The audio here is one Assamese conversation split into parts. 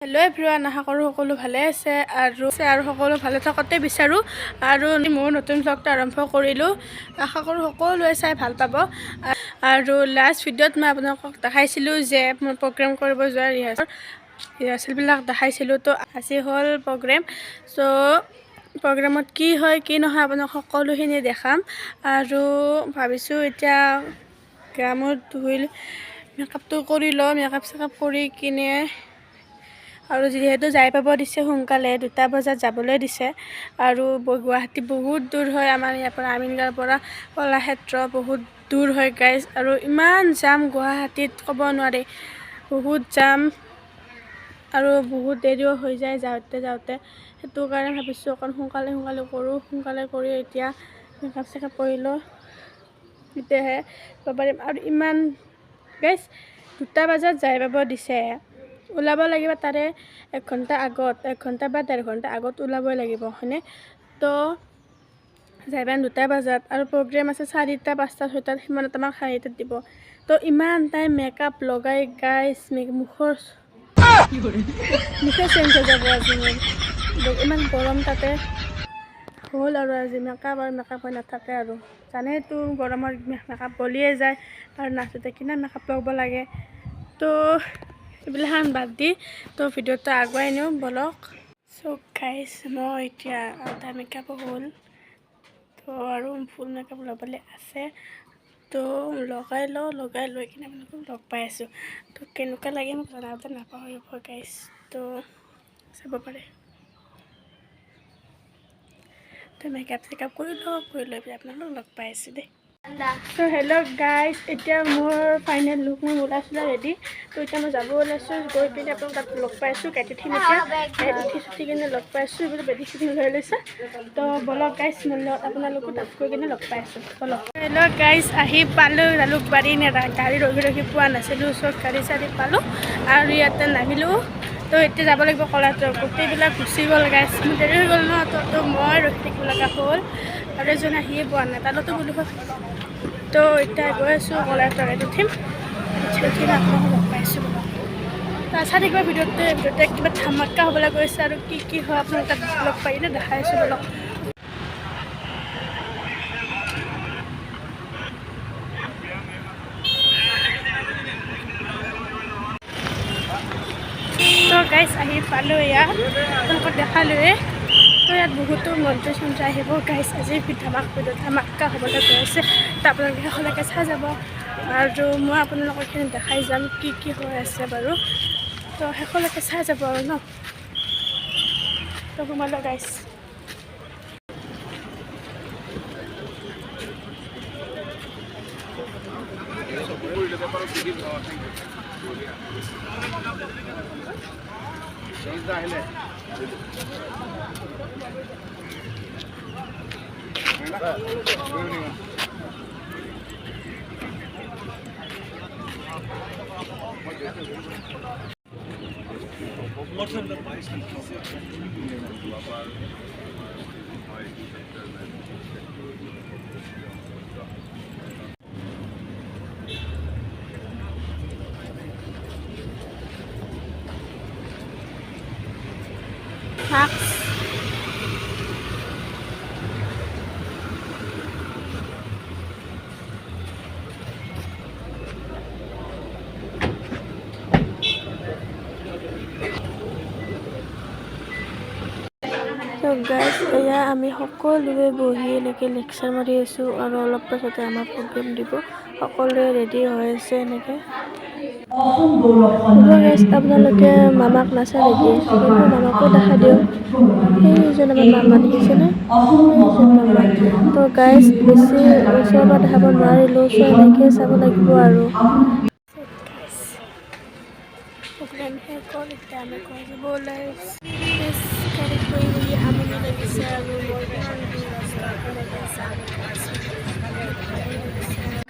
হেল্ল' এভৰিৱান, আশা কৰোঁ সকলো ভালে আছে আৰু সকলো ভালে থাকোঁতে বিচাৰোঁ। আৰু মোৰ নতুন ব্লগটো আৰম্ভ কৰিলোঁ। আশা কৰোঁ সকলোৱে চাই ভাল পাব। আৰু লাষ্ট ভিডিঅ'ত মই আপোনালোকক দেখাইছিলোঁ যে মই প্ৰগ্ৰেম কৰিব যোৱা ৰিহাৰ্চেলবিলাক দেখাইছিলোঁ। তো আজি হ'ল প্ৰগ্ৰেম। চ' প্ৰগ্ৰেমত কি হয় কি নহয় আপোনাক সকলোখিনি দেখাম। আৰু ভাবিছোঁ এতিয়া গা মূৰ ধুই মেকআপটো কৰি লওঁ। মেকআপ চেকআপ কৰি কিনে আৰু যিহেতু যাই পাব দিছে সোনকালে 2টা বজাত যাবলৈ দিছে। আৰু গুৱাহাটী বহুত দূৰ হয়, আমাৰ ইয়াৰ পৰা আমিনগাঁৱৰ পৰা কলাক্ষেত্ৰ বহুত দূৰ হয় গাইজ। আৰু ইমান জাম গুৱাহাটীত ক'ব নোৱাৰি, বহুত জাম আৰু বহুত দেৰিও হৈ যায় যাওঁতে। সেইটো কাৰণে ভাবিছোঁ অকণ সোনকালে কৰোঁ। সোনকালে কৰি এতিয়া মেকআপ চেকআপ কৰি লওঁ, তেতিয়াহে যাব পাৰিম। আৰু ইমান গাইজ 2টা বজাত যাই পাব দিছে, ওলাব লাগিব তাৰে 1 ঘণ্টা আগত, 1 ঘণ্টা বা 1.5 ঘণ্টা আগত ওলাবই লাগিব হয়নে। তো যাই পাম 2টা বজাত আৰু প্ৰগ্ৰেম আছে 4টা 5টা 6টাত, সিমানত আমাক 4টাত দিব। তো ইমান টাইম মেকআপ লগাই গাইজ মুখে চেঞ্জ হৈ যাব আজি মোৰ। ইমান গৰম তাতে হ'ল আৰু আজি মেকআপ হৈ নাথাকে আৰু জানেইতো গৰমৰ মেকআপ গলিয়ে যায় আৰু নাচোঁতে কিনা মেকআপ ল'ব লাগে। তো এইবিলাখান বাদ দি তো ভিডিঅ'টো আগুৱাই নিওঁ বলক। চ' গাইজ মই এতিয়া আধা মেকআপ হ'ল, তো আৰু ফুল মেকআপ ল'বলৈ আছে। তো লগাই লৈ কিনে আপোনালোকক লগ পাই আছোঁ। তো কেনেকুৱা লাগে মোক জনাওঁতে নাপাহৰিব গাইজ। তো চাব পাৰে। তো মেকআপ চেকআপ কৰি লৈ পেলাই আপোনালোকক লগ পাই আছোঁ দেই। তো হেল্ল' গাইজ, এতিয়া মোৰ ফাইনেল লুক, মোৰ ওলাইছিলোঁ ৰেডি। তো এতিয়া মই যাব ওলাইছোঁ, গৈ পিনে আপোনাক তাত লগ পাইছোঁ। গাড়ীত উঠিম এতিয়া, উঠি কিনে লগ পাইছোঁ। এইবোৰ বেদি চেদি লৈ লৈছে। তো বলক গাইজ, মোৰ লগত আপোনালোকো তাত গৈ কিনে লগ পাইছোঁ বলক। হেল্ল' গাইজ, আহি পালোঁ জালুকবাৰী। গাড়ী ৰখি পোৱা নাছিলোঁ, ওচৰত গাড়ী চাড়ী পালোঁ আৰু ইয়াতে নামিলোঁ। তো এতিয়া যাব লাগিব কলাক্ষেত্ৰ। গোটেইবিলাক গুচি গ'ল গাইজ, মোৰ দেৰি হৈ গ'ল ন। তো মই ৰখি থাকিব লগা হ'ল আৰু এজন আহিয়ে পোৱা নাই, তালতো বোলো। তো এতিয়া গৈ আছোঁ কলাক্ষেত্ৰ, গাড়ীত উঠিম আপোনালোকক লগ পাইছোঁ বলক। তো আশা থাকিব ভিডিঅ'তে কিবা ধামাকা হ'বলৈ গৈছে আৰু কি হয় আপোনালোক তাত লগ পাই কিনে দেখাই আছোঁ বলক। তো গাইজ আহি পালোঁ ইয়াত, আপোনালোকক দেখালোৱে। তো ইয়াত বহুতো মন্ত্ৰী চন্ত্ৰী আহিব গাইজ। আজি ধামাকা হ'বলৈ গৈ আছে, তো আপোনালোকে শেষলৈকে চাই যাব। আৰু মই আপোনালোকক এইখিনি দেখাই যাম কি হৈ আছে বাৰু। তো শেষলৈকে চাই যাব আৰু ন। তো সোমালোঁ গাইজ। তো গাইজ এয়া আমি সকলোৱে বহি এনেকৈ লেকচাৰ মাৰি আছোঁ আৰু অলপ পাছতে আমাৰ প্ৰগ্ৰেম দিব। সকলোৱে ৰেডি হৈ আছে এনেকৈ। গাইজ আপোনালোকে মামাক নাচাই নেকি? মামাকো দেখা দিওঁ। সেইজন আমাৰ মামা দেখিছেনে? সেইজন মামা। তো গাইজ বেছি ওচৰৰ পৰা দেখাব নোৱাৰিলোঁ, চ' এনেকৈ চাব লাগিব আৰু। প্ৰগ্ৰেম শেষ হ'ল, এতিয়া আমি ঘৰ যাব ওলাইছোঁ। গাড়ীত বহি আমনি লাগিছে আৰু মই ইমান দূৰ ৰাস্তা কেনেকৈ যাম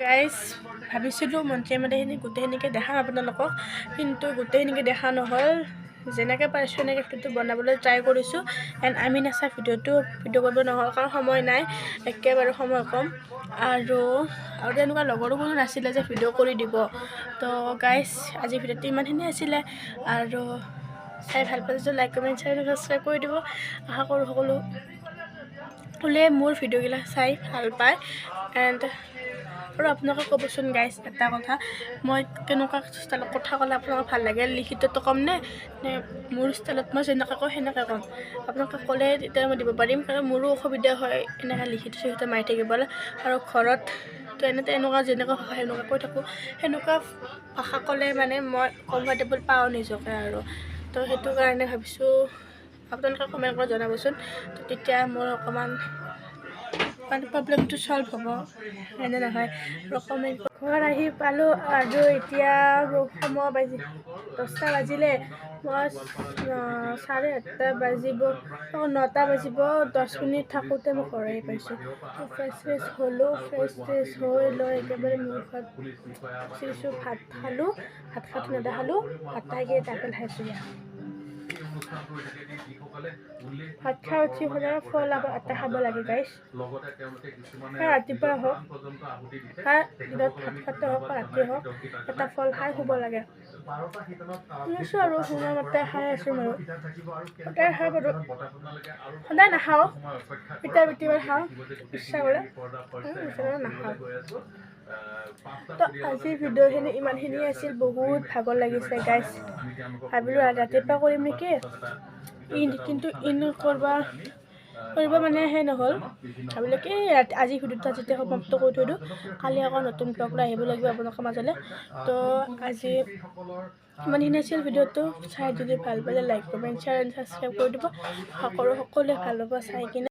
গাইজ। ভাবিছিলোঁ মন্ত্ৰীমাদেখিনি গোটেইখিনিকে দেখাম আপোনালোকক, কিন্তু গোটেইখিনিকে দেখা নহ'ল। যেনেকৈ পাৰিছোঁ এনেকৈ ভিডিঅ'টো বনাবলৈ ট্ৰাই কৰিছোঁ। এণ্ড আমি নাচা ভিডিঅ' কৰিব নহ'ল কাৰণ সময় নাই, একেবাৰে সময় কম। আৰু তেনেকুৱা লগৰো কোনো নাছিলে যে ভিডিঅ' কৰি দিব। তো গাইজ আজি ভিডিঅ'টো ইমানখিনি আছিলে আৰু চাই ভাল পাইছোঁ লাইক কমেণ্ট শ্বেয়াৰ ছাবস্ক্ৰাইব কৰি দিব। আশা কৰোঁ সকলোৱে মোৰ ভিডিঅ'বিলাক চাই ভাল পায়। এণ্ড আৰু আপোনালোকে ক'বচোন গাইজ এটা কথা, মই কেনেকুৱা ষ্টাইলত কথা ক'লে আপোনালোকৰ ভাল লাগে, লিখিতটো ক'ম নে মোৰ ষ্টাইলত মই যেনেকৈ কওঁ সেনেকৈ ক'ম। আপোনালোকে ক'লে তেতিয়া মই দিব পাৰিম, কাৰণ মোৰো অসুবিধা হয় এনেকৈ লিখিত চিখিত মাৰি থাকিবলৈ। আৰু ঘৰত তো এনেকুৱা যেনেকুৱা ভাষা সেনেকুৱা কৈ থাকোঁ, সেনেকুৱা ভাষা ক'লে মানে মই কমফৰ্টেবল পাওঁ নিজকে। আৰু তো সেইটো কাৰণে ভাবিছোঁ আপোনালোকে কমেণ্ট কৰি জনাবচোন, তো তেতিয়া মোৰ অকণমান মানে প্ৰব্লেমটো চল্ভ হ'ব, হয়নে নহয়। আৰু কমেণ্ট ঘৰত আহি পালোঁ আৰু এতিয়া সময় 10টা বাজিলে। মই 8:30 বাজিব 9টা বাজিব 10 মিনিট থাকোঁতে মই ঘৰ আহি পাইছোঁ। ফ্ৰেছ হ'লোঁ, ফ্ৰেছ হৈ লৈ একেবাৰে মুখত চিছোঁ, ভাত খালোঁ, ভাত খাই নেদেখালোঁ, ভাত খাই আপেল খাইছোঁ। ভাত খাই উঠি সদায় ফল এটা খাব লাগে গাইজ, ৰাতিপুৱা হওক দিনত ভাত খাতে হওক বা ৰাতি হওক এটা ফল খাই শুব লাগে। শুনিছোঁ আৰু সময়মতে খাই আছোঁ ময়ো, সদায় খাই বাৰু, সদায় নাখাওঁ, কেতিয়াবা খাওঁ ইচ্ছা কৰে, নাখাওঁ। তো আজিৰ ভিডিঅ'খিনি ইমানখিনি আছিল, বহুত ভাগৰ লাগিছে গাইজ। ভাবিলোঁ ৰাতিপুৱা কৰিম নেকি, কিন্তু কৰিব মানে সেই নহ'ল। ভাবিলোঁ কি আজি ভিডিঅ'টো যেতিয়া সমাপ্ত কৰি থৈ দিওঁ, কালি আকৌ নতুন ব্লগ লৈ আহিব লাগিব আপোনালোকৰ মাজলৈ। তো আজি ইমানখিনি আছিল ভিডিঅ'টো। চাই যদি ভাল পালে like comment share and subscribe কৰি দিব। আশা কৰোঁ সকলোৱে ভাল পাব চাই কিনে।